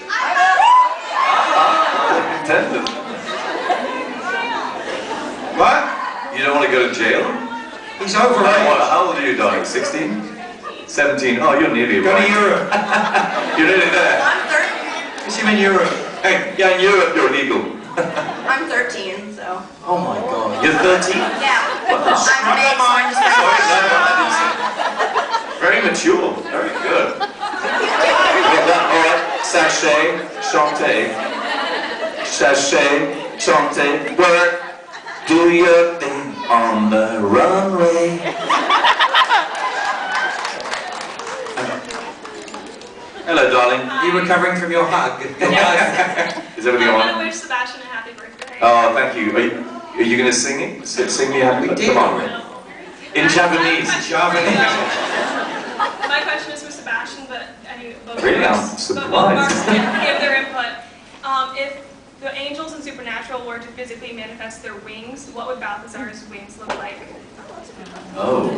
Intended. What? You don't want to go to jail? He's overrated. How old are you, darling? 16? 17? Oh, you're nearly Go to right. Europe. You're nearly there. I'm 13. Kiss him in Europe. Hey, yeah, in Europe you're legal. I'm 13, so... Oh my God. You're 13? Yeah. Wow. I'm made, so I'm just Sorry, no, I didn't see. Very mature. Very good. Alright, sachet, chante. Sachet, chante, work. Do your thing on the runway. Hello, darling. You recovering from your hug? Is everything I all want to right? wish Sebastian a happy birthday. Oh, thank you. Are you going to sing it? Sing me happy? We did. Come on. In Japanese. My question is for Sebastian, but both Really? I'm Marks- surprised. But both Marks give their input. If the angels in Supernatural were to physically manifest their wings, what would Balthazar's wings look like? Oh.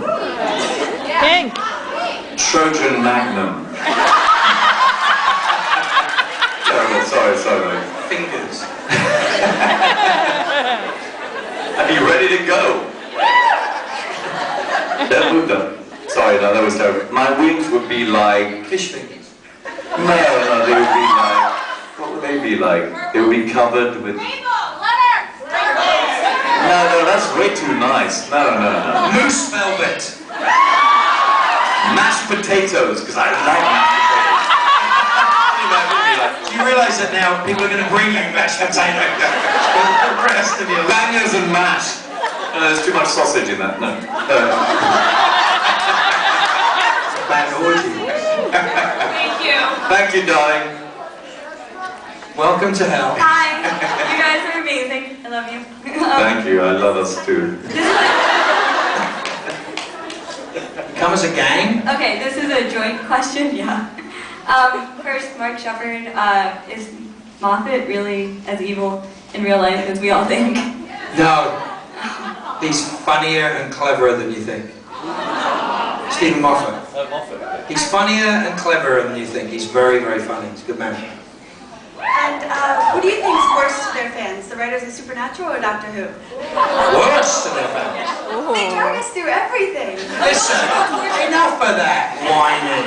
King. Trojan Magnum. Terrible. Sorry. Fingers. Are you ready to go? Don't move them. Sorry, no, that was terrible. My wings would be like... Fish fingers. No, they would be like... What would they be like? They would be covered with... No, that's way too nice. No. Moose velvet. Mashed potatoes, because I like mashed potatoes. Do you realise that now people are going to bring you mashed potatoes for the rest of your life? Bangers and mash. No, there's too much sausage in that. No. Bad orgy. Thank you. Thank you, darling. Welcome to hell. Hi. You guys are amazing. I love you. Thank you, I love us too. Come as a gang? Okay, this is a joint question, yeah. First, Mark Sheppard, is Moffat really as evil in real life as we all think? No. He's funnier and cleverer than you think. Stephen Moffat. He's funnier and cleverer than you think. He's very, very funny. He's a good man. And who do you think is worse to their fans, the writers of Supernatural or Doctor Who? Worse to their fans. They drag us through everything. Listen, enough of that whining.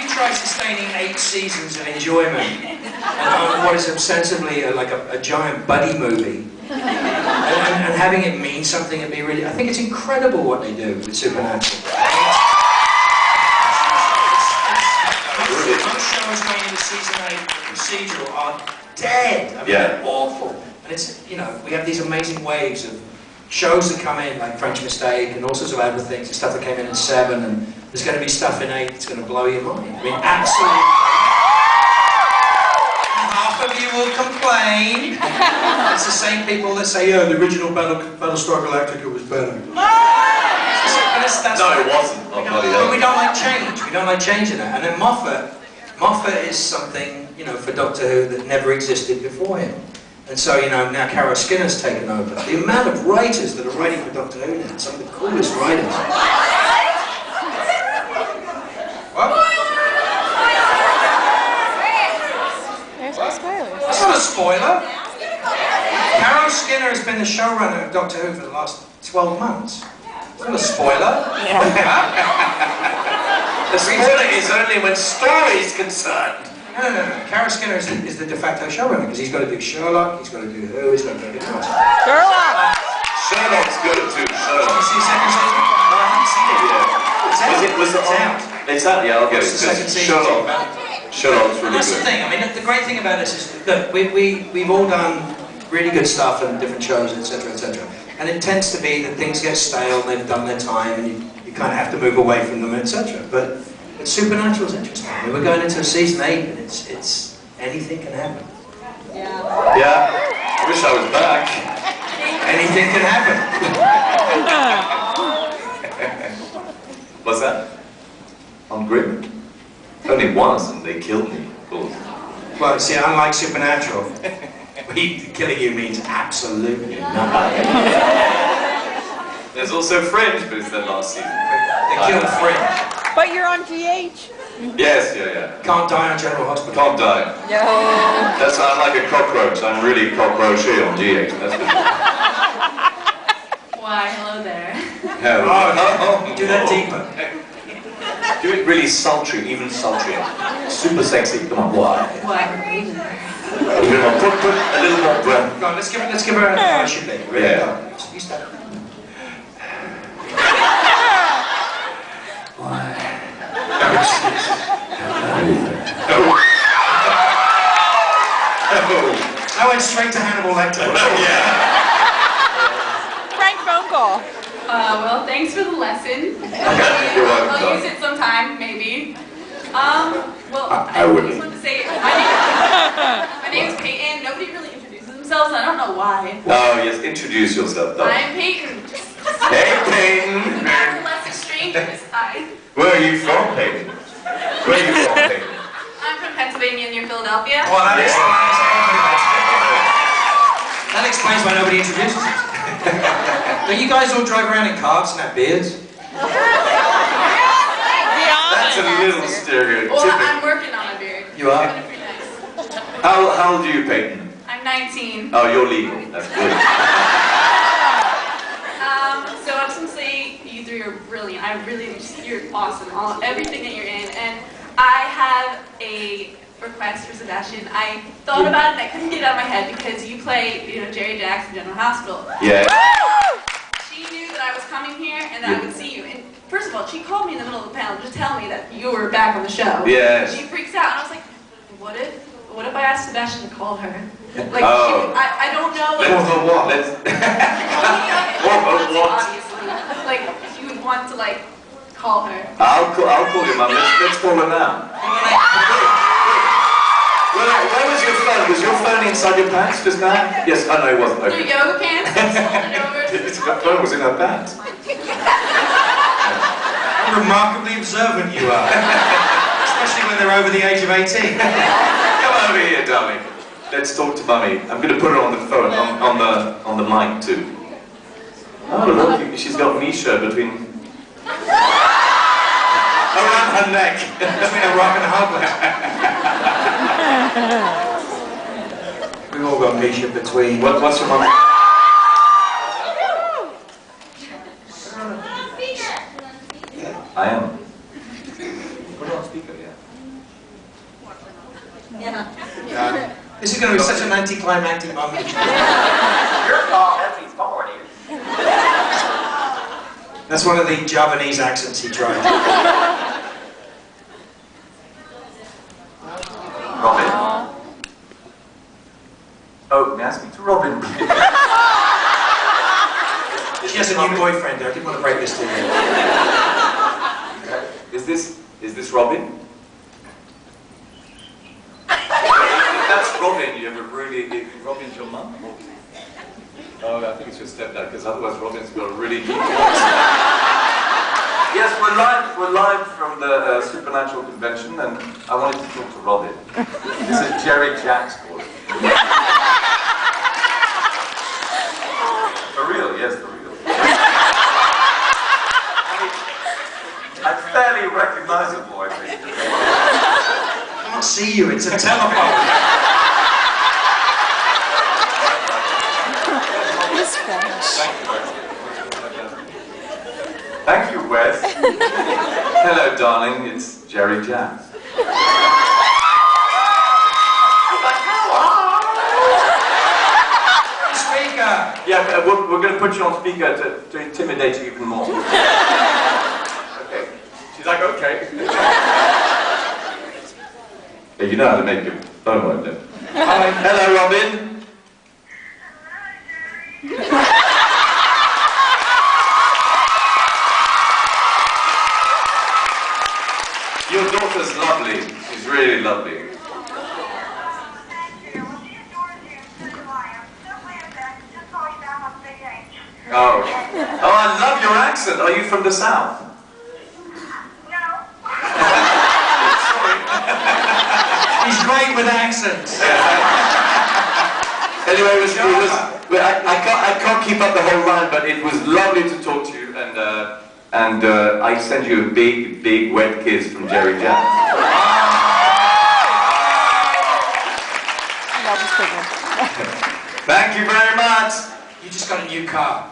You try sustaining 8 seasons of enjoyment and what is ostensibly like a giant buddy movie. And having it mean something and be really... I think it's incredible what they do with Supernatural. Most shows going into season 8, procedural, are dead. I mean, they're awful. And it's, you know, we have these amazing waves of shows that come in, like French Mistake and all sorts of other things, and stuff that came in 7, and there's going to be stuff in 8 that's going to blow your mind. I mean, absolutely. Half of you will complain. It's the same people that say, oh, the original Battlestar Galactica was better. No, it wasn't. We don't like change. We don't like changing it. And then Moffat is something, you know, for Doctor Who that never existed before him. And so, you know, now Carol Skinner's taken over. The amount of writers that are writing for Doctor Who now, some of the coolest writers. What? There's no spoilers. That's not a spoiler. Carol Skinner has been the showrunner of Doctor Who for the last 12 months. It's not a spoiler. The spoiler is only when story is concerned. No. Carol Skinner is the de facto showrunner because he's got to do Sherlock, he's got to do Who, he's got to do everything else. Sherlock's good too. Sherlock. Did you see the second season? No, I haven't seen it yet. Was it out? It's out, yeah, I'll get it. It's the second season. Sherlock's really That's good. the thing. I mean, the great thing about this is that we've all done really good stuff and different shows, etc., etc. And it tends to be that things get stale and they've done their time and you kind of have to move away from them, etc. But Supernatural is interesting. I mean, we're going into season 8 and it's anything can happen. Yeah, I wish I was back. Anything can happen. What's that? I'm grim. Only once and they killed me. Cool. Well, see, unlike Supernatural, killing you means absolutely nothing. There's also Fringe, but it's their last season. They killed Fringe. But you're on GH. Yes, yeah. Can't die on General Hospital. Can't die. No. That's I'm like a cockroach. I'm really cockroachy on GH. That's good. Why, hello there. Oh, do that deeper. Do it really sultry, even sultrier. Super sexy. Come on, why? Why? A little more, put a little more breath. Go on, let's give her a shit thing. Really? Yeah. You start. I went straight to Hannibal Lecter. Prank phone call. Well, thanks for the lesson. You're welcome. I'll use it sometime, maybe. Well, I wouldn't. just want to say, my name's Peyton. Nobody really introduces themselves. I don't know why. Oh, yes, introduce yourself, though. I'm Peyton. Hey, Peyton. We're less strangers. Where are you from, Peyton? Where are you from, Peyton? I'm from Pennsylvania near Philadelphia. Well, that explains why nobody introduces us. But you guys all drive around in cars and have beards? That's a little stereotypical. Well, I'm working on a beard. You are? It's pretty nice. How old are you, Peyton? I'm 19. Oh, you're legal. That's good. So I just want to say you three are brilliant. You're awesome. Everything that you're in. And I have a request for Sebastian. I thought about it and I couldn't get it out of my head because you play, Jerry Jackson General Hospital. Yeah. She knew that I was coming here and that I would see you. And first of all, she called me in the middle of the panel to tell me that you were back on the show. Yes. She freaks out and I was like, what if I asked Sebastian to call her? Like, I don't know. Let's what? Obviously. Like, she would want to, call her. I'll call your mum. Let's call her now. Wait, Where was your phone? Was your phone inside your pants just now? Yes, oh no, it wasn't. Your Okay. yoga pants, folded over. Your phone was in her pants. How remarkably observant you are. Especially when they're over the age of 18. Come over here, darling. Let's talk to Mummy. I'm going to put her on the phone, on the mic too. Oh look, she's got Misha between... around her neck. Between a rock and a hard place. We've all got Misha between. What's your mum? I am. Put it on speaker, yeah. This is going to be such an anticlimactic moment. Your call, Effie's calling you. That's one of the Javanese accents he tried. Robin? Oh, may I speak to Robin? She has a new boyfriend. I didn't want to break this to you. Is this Robin? If that's Robin, you have a really... Robin's your mum? Oh, I think it's your stepdad, because otherwise Robin's got a really deep voice. Yes, we're live from the Supernatural Convention, and I wanted to talk to Robin. This is Jerry Jack's calling. For real, yes, for real. I'm fairly recognizable, I think. I can't see you, it's a telephone. Thank you, Wes. Hello, darling, it's Jerry Jacks. Speaker! Yeah, we're going to put you on speaker to intimidate you even more. Okay. She's like, okay. Yeah, you know how to make your phone work, then. Hi. Hello, Robin. Your daughter's lovely. She's really lovely. Oh. Oh, I love your accent. Are you from the South? No. Sorry. He's great with accents. Anyway, I can't keep up the whole line, but it was lovely to talk to you, and I send you a big, big wet kiss from Jerry Jack. Thank you very much. You just got a new car.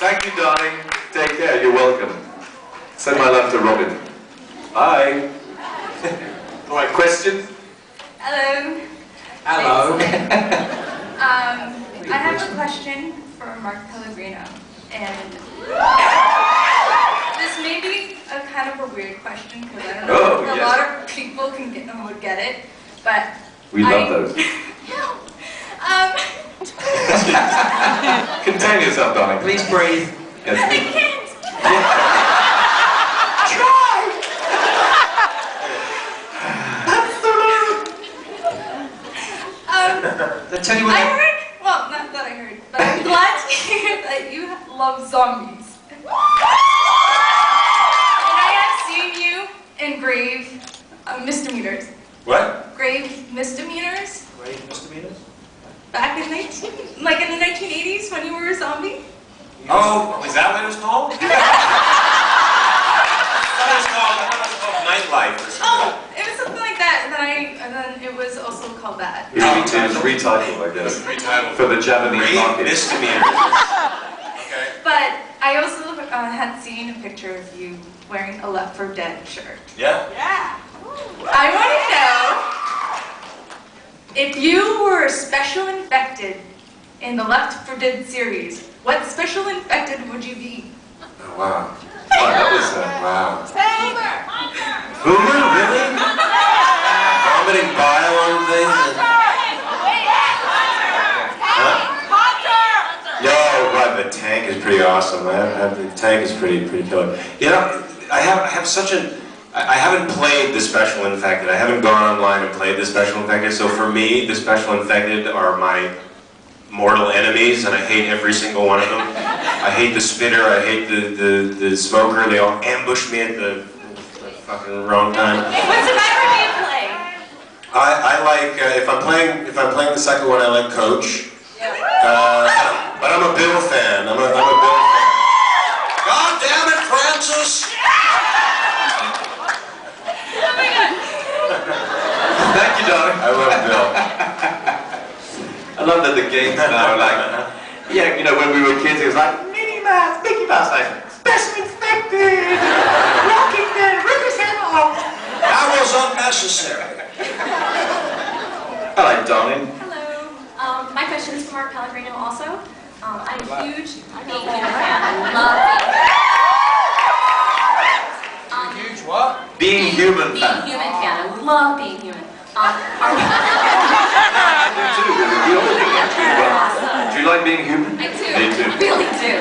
Thank you, darling. Take care. You're welcome. Send my love to Robin. Bye. All right, questions? Hello. Hello. I have a question for Mark Pellegrino, and this may be a kind of a weird question because I don't know if a lot of people would get it, but we love those. Contain yourself, darling. Please breathe. Yes, I can't. Try. I tell you what. I heard. Well, not that I heard, but I'm glad to hear that you love zombies. And I have seen you in grave misdemeanors. What? Grave misdemeanors. Grave misdemeanors? Back in the 1980s when you were a zombie. Oh, is that what it was called? I thought it was called Nightlife or something. Oh, it was something like that, and then it was also called that. It was retitled, I guess. Retitled for the Japanese market. Misdemeanors. Okay. But I also had seen a picture of you wearing a Left 4 Dead shirt. Yeah? Yeah. I want to know if you were special infected in the Left 4 Dead series, what special infected would you be? Oh, wow. Wow, that was Wow. Boomer, really? Vomiting bile on things? Huh? Yo, right, the tank is pretty awesome, man. The tank is pretty killer. You know, I have such a I haven't played the Special Infected. I haven't gone online and played the Special Infected, so for me, the Special Infected are my mortal enemies, and I hate every single one of them. I hate the spitter, I hate the smoker, they all ambush me at the fucking wrong time. What Survivor do you play? I like, if I'm playing the second one, I like Coach. But I'm a Bill fan. I'm a Bill fan. God damn it, Francis! Thank you, darling. I love Bill. I love that the games now are like, yeah, you know, when we were kids, it was like, Minnie Mouse, Mickey Mouse, like, Special Infected, Rocking the Rivers Hell. That was unnecessary. Hello, darling. Hello. My question is for Mark Pellegrino also. I'm a huge Being Human fan. I love Huge what? Being Human Being fan. Human fan. I love Being Human. I do too. We all do actually. Do you like being human? I do. Me too. I really do.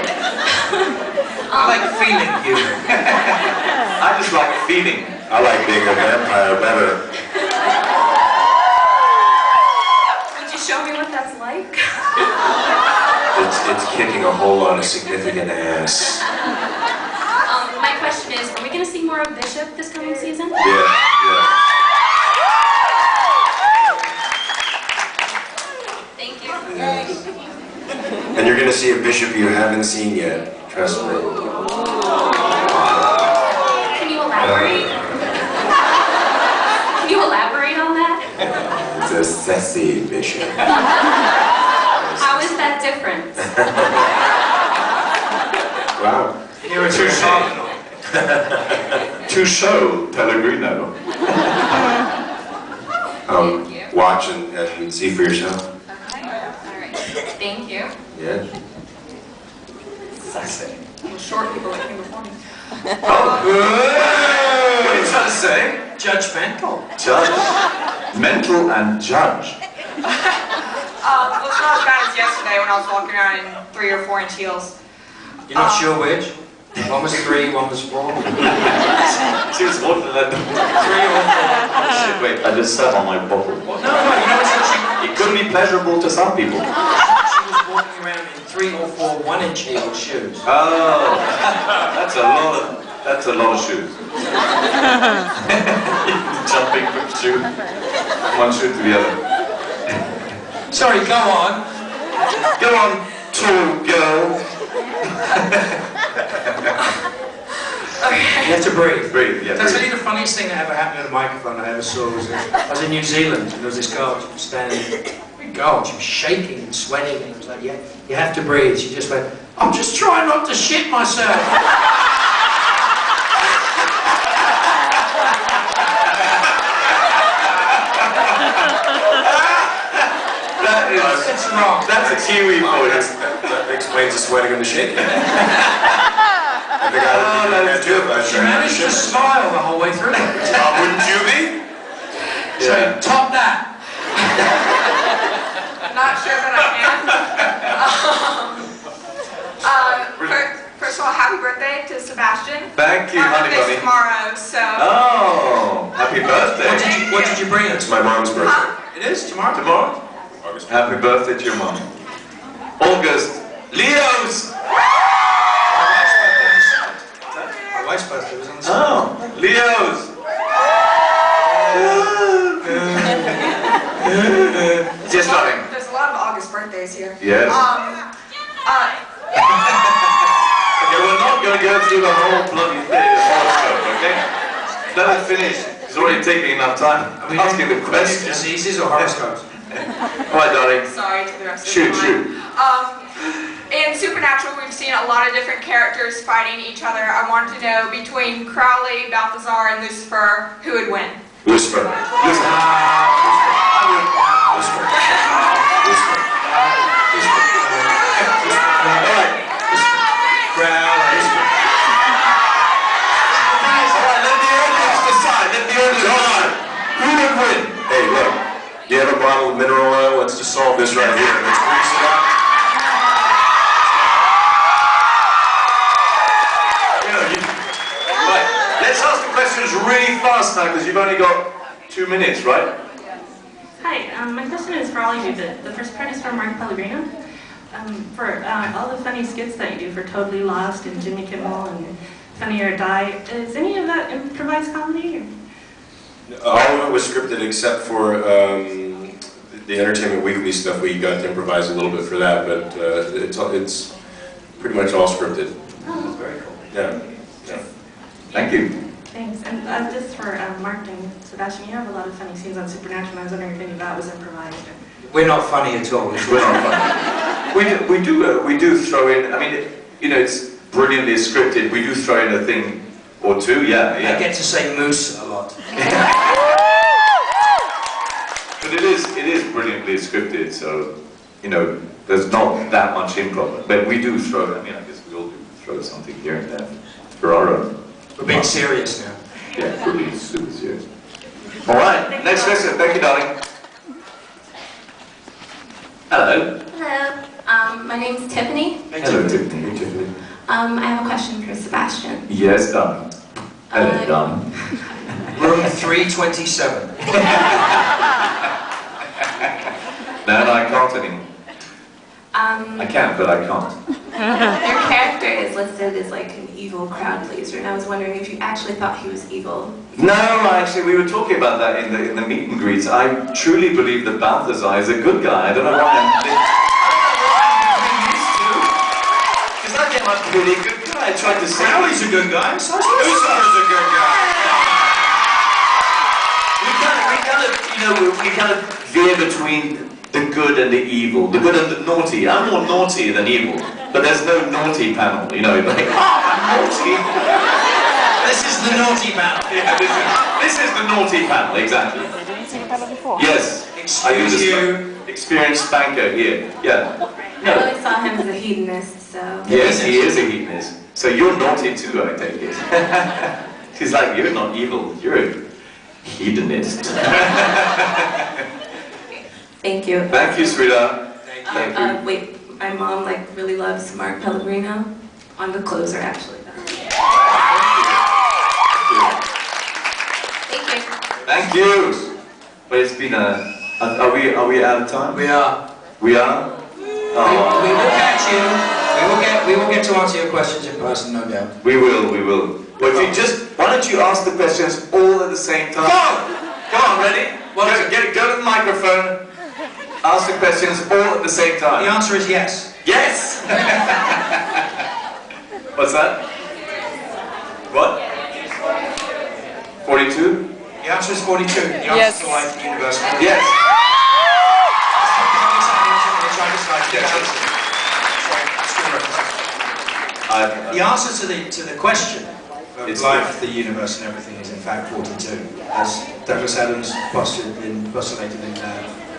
I like feeling human. I just like feeling. I like being a vampire better. Would you show me what that's like? It's kicking a whole lot of significant ass. My question is, are we going to see more of Bishop this coming season? Yeah. Thank you. And you're gonna see a bishop you haven't seen yet. Trust me. Can you elaborate? Can you elaborate on that? It's a sassy bishop. How is that different? Wow. You're a true cardinal. To show Pellegrino. Thank you. Watch and see for yourself. Okay. All right. Thank you. Yeah. Sassy. Well, short people like me before me. Oh, what are you trying to say? Judgmental. Judge. Mental and judge. Well, saw guys yesterday when I was walking around in 3 or 4 inch heels. You're not sure which? One was 3, one was 4. She was walking at 3 or 4. Oh shit, wait, I just sat on my bottle. No, you know what's actually... It could be pleasurable to some people. She was walking around in 3 or 4 1-inch heel shoes. Oh, that's a lot of shoes. Jumping from one shoe to the other. Sorry, go on. Go on, tall girl. You have to breathe. Breathe, yeah. That's really the funniest thing that ever happened at a microphone I ever saw. Was I was in New Zealand and there was this girl, she was standing, big girl, she was shaking and sweating, and it was like, yeah, you have to breathe. She just went, I'm just trying not to shit myself. It's wrong. That's a Kiwi for you. That explains the sweating and the shaking. I think I would do that too if I was She trying to managed to shit. smile the whole way through. Wouldn't you be? So, top that. Not sure that I can. First of all, happy birthday to Sebastian. Thank you, My honey birthday's bunny. tomorrow, so. Oh, happy birthday. What did you bring us? It's my mom's birthday. Huh? It is tomorrow. Tomorrow? August. Happy birthday to your mom. August. Leos! My wife's birthday was on the 7th. Oh, Leos! Yes, darling. There's a lot of August birthdays here. Yes. Okay, we're not going to go through the whole bloody horoscope, okay? Let it finish. It's already taking enough time. I'm asking the question. Diseases or horoscopes? Alright, darling. Sorry to the rest of Shoot, the shoot. In Supernatural, we've seen a lot of different characters fighting each other. I wanted to know, between Crowley, Balthazar, and Lucifer, who would win? Lucifer. Lucifer. Lucifer. Alright. Crowley. Alright, let the audience decide. Let the audience decide. Who would win? Hey, look. You have a bottle of mineral oil? Let's just solve this right here. Let's grease it up. Right, let's ask the question questions really fast now because you've only got 2 minutes, right? Hi, my question is for all of you. The first part is from Mark Pellegrino. For all the funny skits that you do for Totally Lost and Jimmy Kimmel and Funny or Die, is any of that improvised comedy? Or? All of it was scripted except for the Entertainment Weekly stuff. We got to improvise a little bit for that, but it's pretty much all scripted. Oh, that's very cool. Yeah. Yeah. Thank you. Thanks. And just for Mark and Sebastian, you have a lot of funny scenes on Supernatural, and I was wondering if any of that was improvised. Or... We're not funny at all. We're not funny. we do throw in. I mean, it's brilliantly scripted. We do throw in a thing or two. Yeah. I get to say moose a lot. But it is brilliantly scripted. So there's not that much improv. But we do throw. I mean, I guess we all do throw something here and there for our own. We're being serious now. Yeah, we're being super serious. All right, next question. Thank you, darling. Hello. Hello. My name's Tiffany. Hello, Tiffany. Hey, Tiffany. I have a question for Sebastian. Yes, darling. Hello, darling. Room 327. No, I can't anymore. I can, but I can't. Your character is listed as like an evil crowd pleaser, and I was wondering if you actually thought he was evil. No, actually, we were talking about that in the meet and greets. I truly believe that Balthazar is a good guy. I don't know why I'm being used to. Because I think I'm a pretty good guy. I tried to say Crowley's a good guy. So Lucifer's a good guy. we kind of veer between the good and the evil, the good and the naughty. I'm more naughty than evil, but there's no naughty panel, like, I'm naughty. This is the naughty panel. Yeah, this is the naughty panel, exactly. Yes, I use you. Experienced spanker here, yeah. I always saw him as a hedonist, so... Yes, he is a hedonist. So you're naughty too, I take it. She's like, you're not evil, you're a hedonist. Thank you. Thank you, sweetheart. Thank you. Wait, my mom really loves Mark Pellegrino. On the closer, actually. Thank you. Thank you. But it's been are we out of time? We are. We are? Oh. We will catch you. We will get to answer your questions in person, no doubt. We will. But if you why don't you ask the questions all at the same time? Come on, ready? Go to the microphone. Ask the questions all at the same time. The answer is yes. Yes! What's that? What? 42? The answer is 42. The answer Yes. is the life of the universe. Yes. The answer to the question of life, the universe, and everything is in fact 42, as Douglas Adams postulated in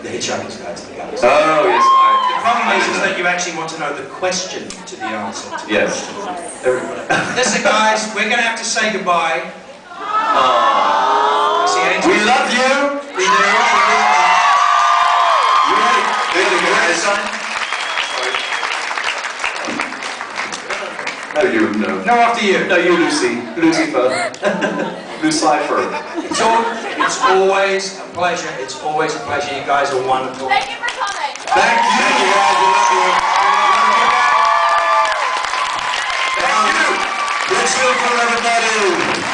The Hitchhiker's Guide to the Galaxy. Oh, yes. The problem is that you actually want to know the question to the answer to the Yes. question. Listen, guys, we're going to have to say goodbye. We love you. We do. No, you, no. No, after you. No, you, Lucy. Lucifer. Lucifer. It's always a pleasure. It's always a pleasure. You guys are wonderful. Thank you for coming. Thank you. Thank you, guys. We love you. Thank you. Good show for everybody.